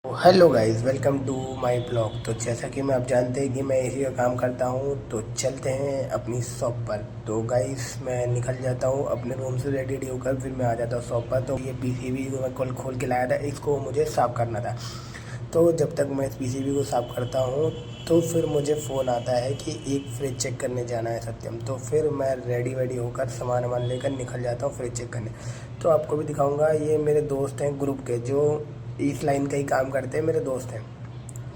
Hello guys, welcome to my blog. तो जैसा कि मैं आप जानते हैं कि मैं एसी का काम करता हूँ, तो चलते हैं अपनी शॉप पर। तो गाइस मैं निकल जाता हूँ अपने रूम से रेडी होकर, फिर मैं आ जाता हूँ शॉप पर। तो ये पीसीबी को मैं कल खोल के लाया था, इसको मुझे साफ़ करना था। तो जब तक मैं इस पीसीबी को साफ़ करता हूँ तो फिर मुझे फ़ोन आता है कि एक फ्रिज चेक करने जाना है सत्यम। तो फिर मैं रेडी वेडी होकर सामान वामान लेकर निकल जाता हूँ फ्रिज चेक करने। तो आपको भी दिखाऊंगा, ये मेरे दोस्त हैं ग्रुप के, जो इस लाइन का ही काम करते हैं, मेरे दोस्त हैं।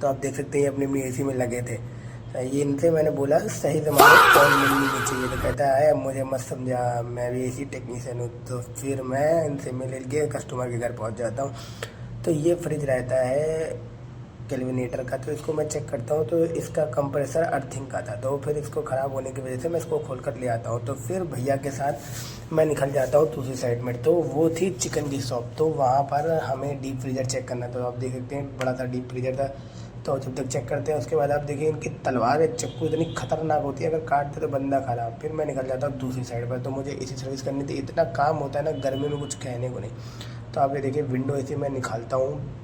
तो आप देख सकते हैं अपनी अपनी एसी में लगे थे। ये इनसे मैंने बोला सही ज़माने कौन मिलनी नहीं चाहिए, तो कहता है अब मुझे मत समझा, मैं भी एसी टेक्नीशियन हूँ। तो फिर मैं इनसे मिल के कस्टमर के घर पहुँच जाता हूँ। तो ये फ्रिज रहता है कैलविनेटर का, तो इसको मैं चेक करता हूँ। तो इसका कंप्रेसर अर्थिंग का था, तो फिर इसको ख़राब होने की वजह से मैं इसको खोल कर ले आता हूँ। तो फिर भैया के साथ मैं निकल जाता हूँ दूसरी साइड में। तो वो थी चिकन की शॉप, तो वहाँ पर हमें डीप फ्रीज़र चेक करना। तो आप देख सकते हैं बड़ा सा डीप फ्रीज़र था। तो जब तक चेक करते हैं उसके बाद आप देखिए इनकी तलवार चक्कू इतनी खतरनाक होती है, अगर काटते तो बंदा खराब। फिर मैं निकल जाता हूँ दूसरी साइड पर। तो मुझे एसी सर्विस करनी थी, इतना काम होता है ना गर्मी में कुछ कहने को नहीं। तो आप ये देखिए विंडो एसी मैं निकालता हूँ,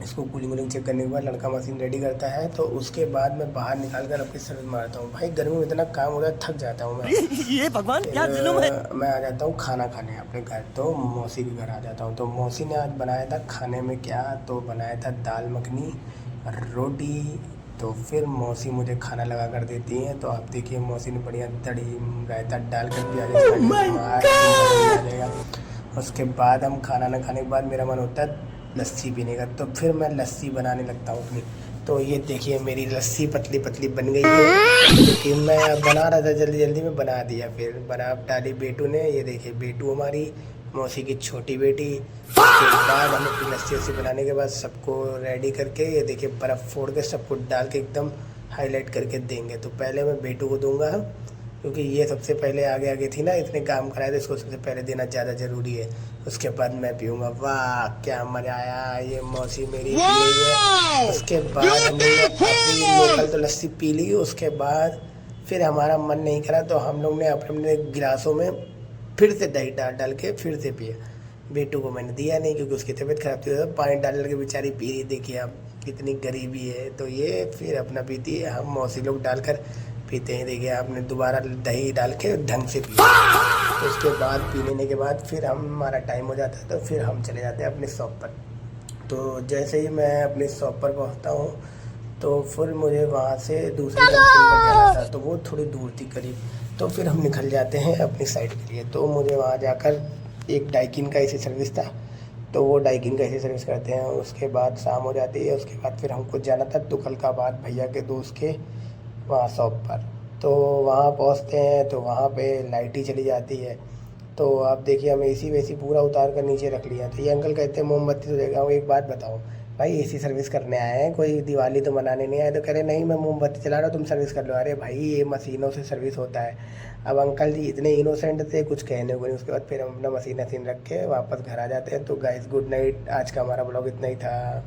इसको कूलिंग वूलिंग चेक करने के बाद लड़का मशीन रेडी करता है। तो उसके बाद मैं बाहर निकाल कर अपनी सर्विस मारता हूँ। भाई गर्मी में इतना काम होता है, थक जाता हूँ मैं। ये भगवान क्या फिर जुल्म है। मैं आ जाता हूँ खाना खाने अपने घर। तो मौसी के घर आ जाता हूँ। तो मौसी ने आज बनाया था खाने में क्या, तो बनाया था दाल मखनी रोटी। तो फिर मौसी मुझे खाना लगा कर देती हैं। तो आप देखिए मौसी ने बढ़िया दही रायता डाल कर दिया, आ जाएगा। उसके बाद हम खाना ना खाने के बाद मेरा मन होता है लस्सी पीने का। तो फिर मैं लस्सी बनाने लगता हूँ अपनी। तो ये देखिए मेरी लस्सी पतली पतली बन गई है, क्योंकि मैं बना रहा था जल्दी जल्दी में, बना दिया। फिर बना डाली बेटू ने। ये देखिए बेटू हमारी मौसी की छोटी बेटी। उसके बाद हम अपनी लस्सी वस्सी बनाने के बाद सबको रेडी करके, ये देखिए बर्फ़ फोड़ के सबको डाल के एकदम हाईलाइट करके देंगे। तो पहले मैं बेटू को दूंगा, क्योंकि ये सबसे पहले आगे आगे थी ना, इतने काम कराए तो इसको सबसे पहले देना ज़्यादा ज़रूरी है। उसके बाद मैं पीऊँगा। वाह क्या मज़ा आया, ये मौसी मेरी पी रही है। उसके बाद हम लोग ने अपनी लोकल तो लस्सी पी ली। उसके बाद फिर हमारा मन नहीं करा, तो हम लोग ने अपने अपने गिलासों में फिर से दही डाल डाल के फिर से पिया। बेटू को मैंने दिया नहीं, क्योंकि उसकी तबीयत खराब थी, तो पानी डाल डाल के बेचारी पी रही। देखिए अब कितनी गरीबी है। तो ये फिर अपना पीती है, हम मौसी लोग डालकर पीते हैं। देखिए आपने दोबारा दही डाल के ढंग से पिया। तो उसके बाद पी लेने के बाद फिर हमारा टाइम हो जाता है, तो फिर हम चले जाते हैं अपने शॉप पर। तो जैसे ही मैं अपनी शॉप पर पहुंचता हूं, तो फिर मुझे वहां से दूसरी कंपनी पर जाना था, तो वो थोड़ी दूर थी करीब। तो फिर हम निकल जाते हैं अपनी साइड के लिए। तो मुझे वहाँ जाकर एक डाइकिन का एसी सर्विस था, तो वो डाइकिन का एसी सर्विस करते हैं। उसके बाद शाम हो जाती है। उसके बाद फिर हमको जाना था तुगलकाबाद भैया के दोस्त के वहाँ शॉप पर। तो वहाँ पहुँचते हैं तो वहाँ पे लाइट ही चली जाती है। तो आप देखिए हम एसी वेसी पूरा उतार कर नीचे रख लिया। तो ये अंकल कहते हैं मोमबत्ती तो देगा। वो एक बात बताओ भाई, एसी सर्विस करने आए हैं, कोई दिवाली तो मनाने नहीं आए। तो कह रहे नहीं मैं मोमबत्ती चला रहा हूँ, तुम सर्विस कर लो। अरे भाई ये मशीनों से सर्विस होता है। अब अंकल जी इतने इनोसेंट थे, कुछ कहने को नहीं। उसके बाद फिर हम अपना मशीन वशीन रख के वापस घर आ जाते हैं। तो गाइस गुड नाइट, आज का हमारा ब्लॉग इतना ही था।